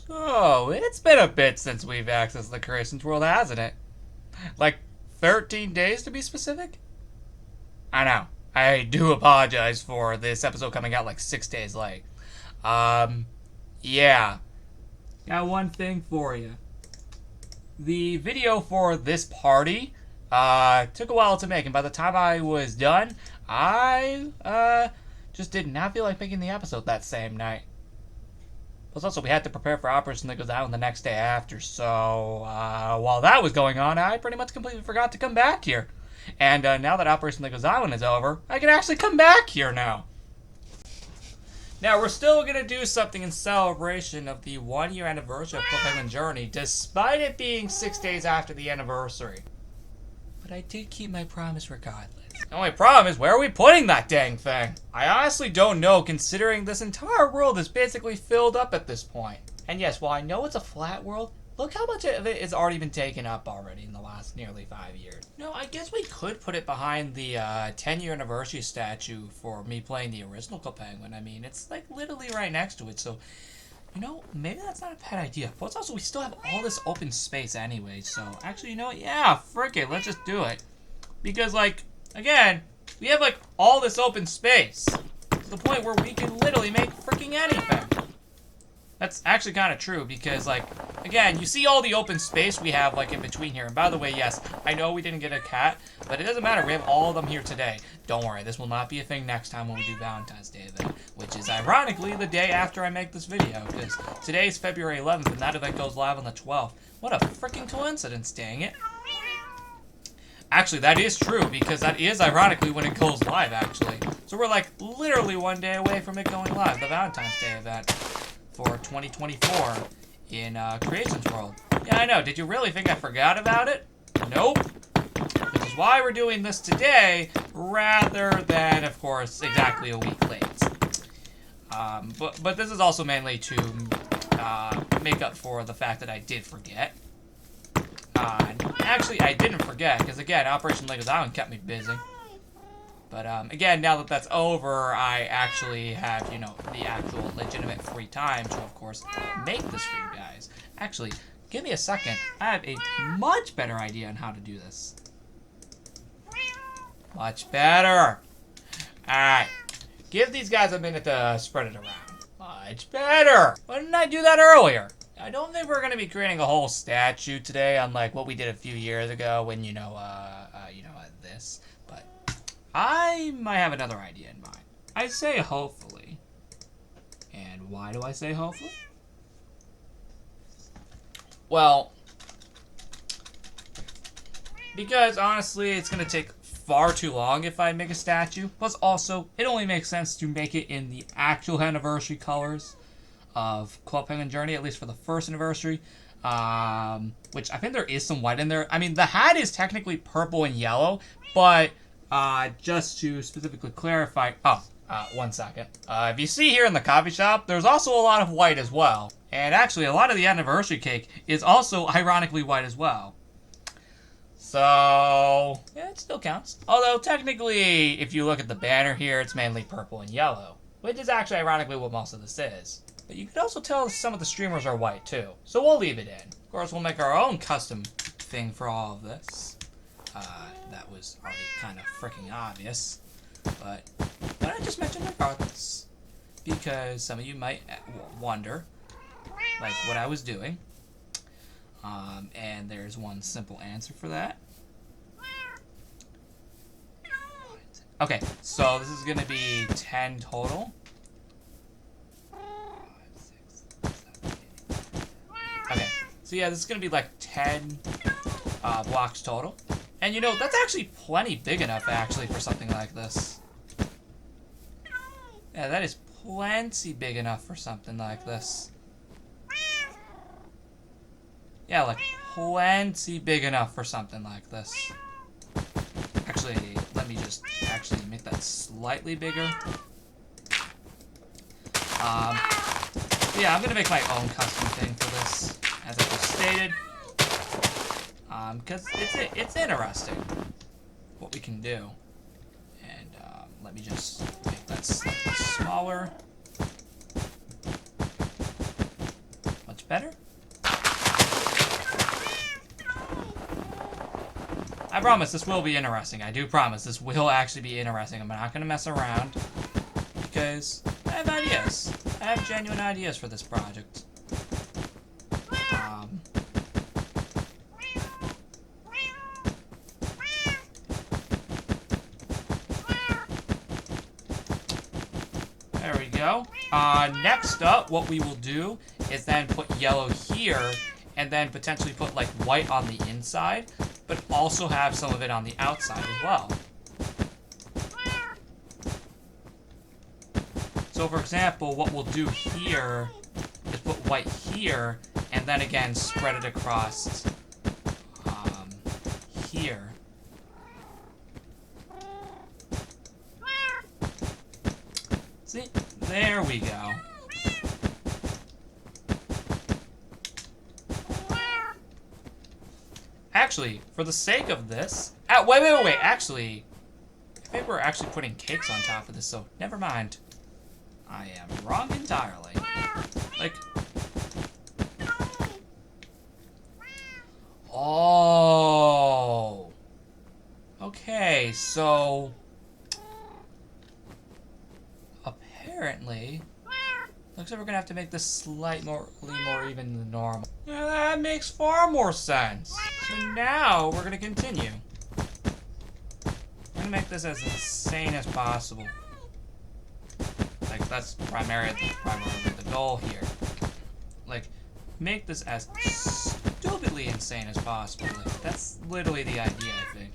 So, it's been a bit since we've accessed the Creations World, hasn't it? Like 13 days to be specific? I know. I do apologize for this episode coming out like 6 days late. Um, yeah. Got one thing for you. The video for this party, took a while to make, and by the time I was done, I, just did not feel like making the episode that same night. Plus, also, we had to prepare for Operation that goes out the next day after, so while that was going on, I pretty much completely forgot to come back here. And now that Operation Lego's Island is over, I can actually come back here now. Now, we're still going to do something in celebration of the 1-year anniversary of Club Penguin Journey, despite it being 6 days after the anniversary. But I did keep my promise regardless. The only problem is, where are we putting that dang thing? I honestly don't know, considering this entire world is basically filled up at this point. And yes, while I know it's a flat world, look how much of it has already been taken up already in the last nearly 5 years. No, I guess we could put it behind the 10-year anniversary statue for me playing the original Club Penguin. I mean, it's like literally right next to it, so you know, maybe that's not a bad idea. Plus, also, we still have all this open space anyway, so actually, you know what? Yeah, frick it, let's just do it. Because, like, again, we have, like, all this open space to the point where we can literally make freaking anything. That's actually kind of true because, like, again, you see all the open space we have, like, in between here. And by the way, yes, I know we didn't get a cat, but it doesn't matter. We have all of them here today. Don't worry, this will not be a thing next time when we do Valentine's Day event, which is ironically the day after I make this video, because today is February 11th, and that event goes live on the 12th. What a freaking coincidence, dang it. Actually, that is true, because that is ironically when it goes live, actually. So we're, like, literally one day away from it going live, the Valentine's Day event for 2024 in Creations World. Yeah, I know. Did you really think I forgot about it? Nope. Which is why we're doing this today, rather than, of course, exactly a week late. But this is also mainly to make up for the fact that I did forget. Actually, I didn't forget, because again, Operation Lego's Island kept me busy. But, again, now that that's over, I actually have, you know, the actual legitimate free time to, of course, make this for you guys. Actually, give me a second. I have a much better idea on how to do this. Much better. Alright. Give these guys a minute to spread it around. Much better. Why didn't I do that earlier? I don't think we're going to be creating a whole statue today, unlike what we did a few years ago when, you know, this. But I might have another idea in mind. I say hopefully. And why do I say hopefully? Well, because honestly, it's going to take far too long if I make a statue. Plus also, it only makes sense to make it in the actual anniversary colors of Club Penguin Journey, at least for the first anniversary. Which I think there is some white in there. I mean, the hat is technically purple and yellow, but just to specifically clarify... Oh, one second. If you see here in the coffee shop, there's also a lot of white as well. And actually, a lot of the anniversary cake is also ironically white as well. So, yeah, it still counts. Although, technically, if you look at the banner here, it's mainly purple and yellow, which is actually ironically what most of this is. But you can also tell some of the streamers are white, too. So we'll leave it in. Of course, we'll make our own custom thing for all of this. That was already kind of freaking obvious. But I just mentioned regardless. Because some of you might wonder, like, what I was doing. And there's one simple answer for that. Okay, so this is going to be 10 total. Okay, so yeah, this is going to be like 10 blocks total. And you know, that's actually plenty big enough, actually, for something like this. Yeah, that is plenty big enough for something like this. Yeah, like, plenty big enough for something like this. Actually, let me just actually make that slightly bigger. Yeah, I'm gonna make my own custom thing for this, as I just stated. Because it's interesting what we can do. And, let me just make that slightly smaller. Much Better? I promise this will be interesting. I do promise this will actually be interesting. I'm not going to mess around because I have ideas. I have genuine ideas for this project. There we go. Next up, what we will do is then put yellow here and then potentially put like white on the inside, but also have some of it on the outside as well. So for example, what we'll do here is put white here and then again spread it across here. See? There we go. Actually, for the sake of this... wait. Actually, I think we're actually putting cakes on top of this, so never mind. I am wrong entirely. Like... Oh... Okay, so... Apparently... Looks like we're gonna have to make this slightly more even than normal. Yeah, that makes far more sense. So now we're gonna continue. We're gonna make this as insane as possible. Like that's primarily the goal here. Like, make this as stupidly insane as possible. Like, that's literally the idea, I think.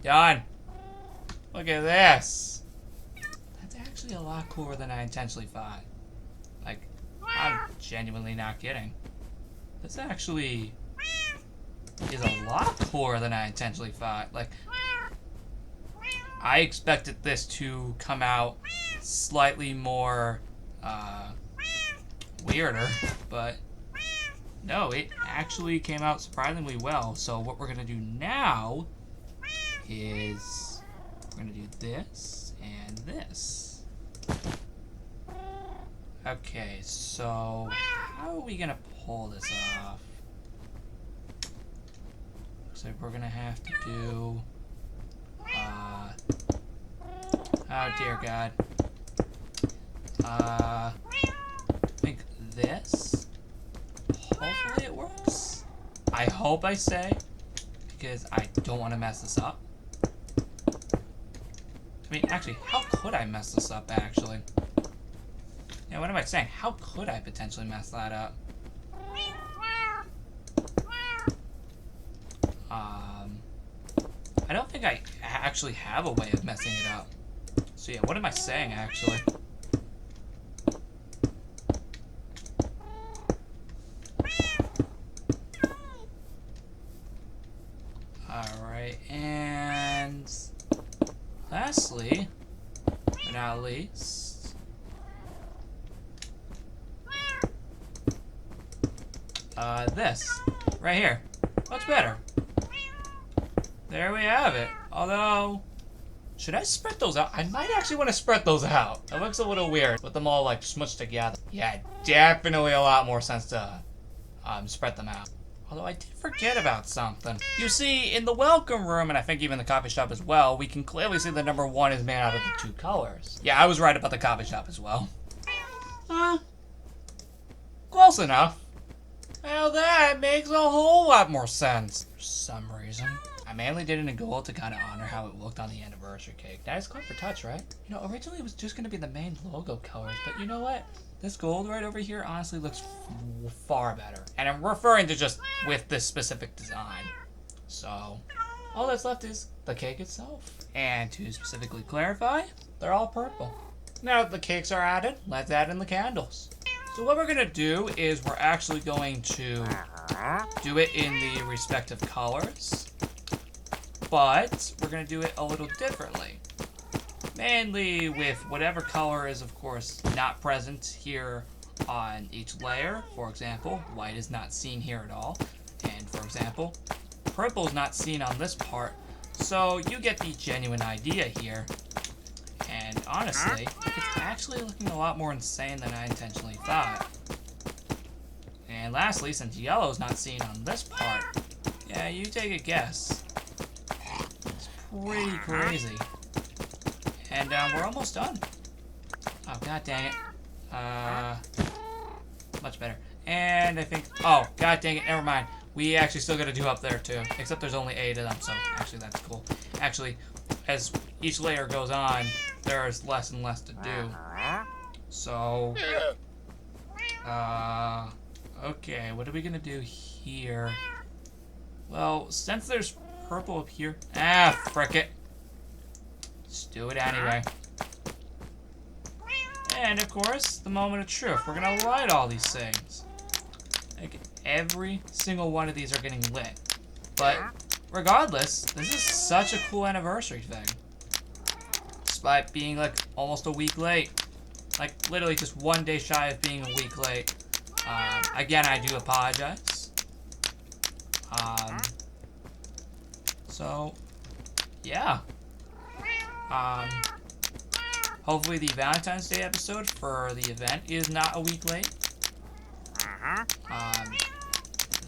Done. Look at this. A lot cooler than I intentionally thought. Like, I'm genuinely not kidding. This actually is a lot cooler than I intentionally thought. Like, I expected this to come out slightly more weirder, but no, it actually came out surprisingly well. So what we're gonna do now is we're gonna do this and this. Okay, so how are we gonna pull this off? Looks like we're gonna have to do oh dear God. I think this. Hopefully it works. I hope I say, because I don't want to mess this up. I mean, actually, how could I mess this up, actually? Yeah, what am I saying? How could I potentially mess that up? I don't think I actually have a way of messing it up. So yeah, what am I saying, actually? Alright, and... lastly, but not least, this, right here. Much better. There we have it. Although, should I spread those out? I might actually want to spread those out. That looks a little weird with them all like smushed together. Yeah, definitely a lot more sense to spread them out. Although I did forget about something. You see, in the welcome room, and I think even the coffee shop as well, we can clearly see the number 1 is made out of the 2 colors. Yeah, I was right about the coffee shop as well. Close enough. Well, that makes a whole lot more sense. For some reason. I mainly did it in gold to kind of honor how it looked on the anniversary cake. Nice clever touch, right? You know, originally it was just going to be the main logo colors, but you know what? This gold right over here honestly looks far better. And I'm referring to just with this specific design. So, all that's left is the cake itself. And to specifically clarify, they're all purple. Now that the cakes are added, let's add in the candles. So what we're going to do is we're actually going to do it in the respective colors. But we're going to do it a little differently. Mainly with whatever color is, of course, not present here on each layer. For example, white is not seen here at all. And for example, purple is not seen on this part. So you get the genuine idea here. And honestly, it's actually looking a lot more insane than I intentionally thought. And lastly, since yellow's not seen on this part, yeah, you take a guess. It's pretty crazy. And we're almost done. Oh, god dang it. Much better. And I think, oh, god dang it, never mind. We actually still gotta do up there too, except there's only 8 of them, so actually that's cool. Actually, as each layer goes on, there's less and less to do. So, okay, what are we gonna do here? Well, since there's purple up here, frick it. Let's do it anyway. And of course, the moment of truth. We're gonna light all these things. Like, every single one of these are getting lit. But regardless, this is such a cool anniversary thing. Despite being like almost a week late. Like literally just 1 day shy of being a week late. Again, I do apologize. So, yeah. Hopefully the Valentine's Day episode for the event is not a week late.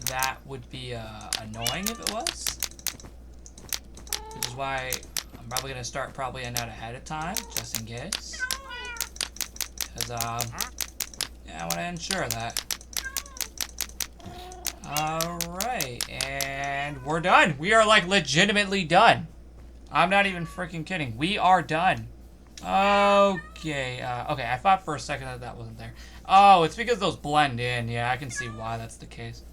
That would be annoying if it was. Which is why I'm probably going to start probably a night ahead of time, just in case. Because, yeah, I want to ensure that. Alright, and we're done. We are, like, legitimately done. I'm not even freaking kidding. We are done. Okay, okay, I thought for a second that that wasn't there. Oh, it's because those blend in. Yeah, I can see why that's the case.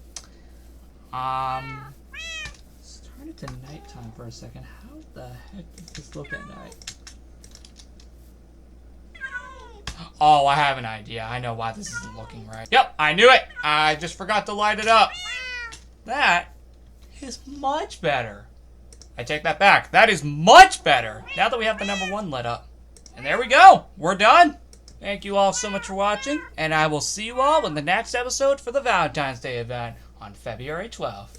Let's turn it to nighttime for a second. How the heck does this look at night? Oh, I have an idea. I know why this isn't looking right. Yep, I knew it. I just forgot to light it up. That is much better. I take that back. That is much better. Now that we have the #1 lit up. And there we go. We're done. Thank you all so much for watching. And I will see you all in the next episode for the Valentine's Day event on February 12th.